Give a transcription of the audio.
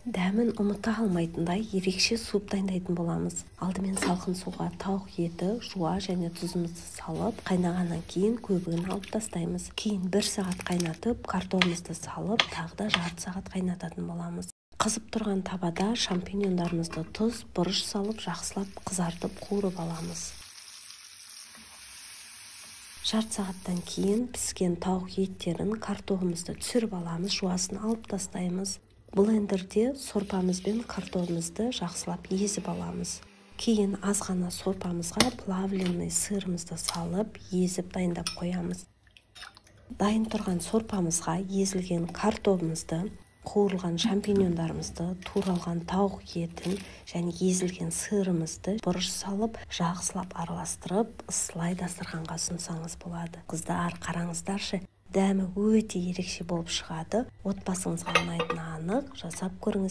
Дәмін ұмыта алмайтындай ерекше суп дайындайтын боламыз. Алдымен салқын суға тауық еті, жуа және тұзымызды салып, қайнағаннан кейін көбігін алып тастаймыз. Кейін 1 сағат қайнатып, картофелімізді салып, тағы да жарты сағат қайнататын боламыз. Қызып тұрған табада шампиньондарымызды тұз, бұрыш салып, жақсылап қызартып қуырып аламыз. Жарты сағаттан кейін піскен тауық еттерін, картофелімізді түсіріп аламыз, жуасын алып тастаймыз. Блендерде сорпамыз бен картофелімізді жақсылап езіп аламыз. Кейін аз ғана сорпамызға плавленый сырымызды салып, езіп дайындап қоямыз. Дайын тұрған сорпамызға езілген картофелімізді, қуырылған шампиньондарымызды, туралған тауық етін және езілген сырымызды бұрыш салып, жақсылап араластырып, ысылай дастарханға ұсынсаңыз болады. Қыздар, қараңыздаршы, дәмі өте ерекше болып шығады. Отбасыңызға ұнайтыны анық, жасап көріңіз.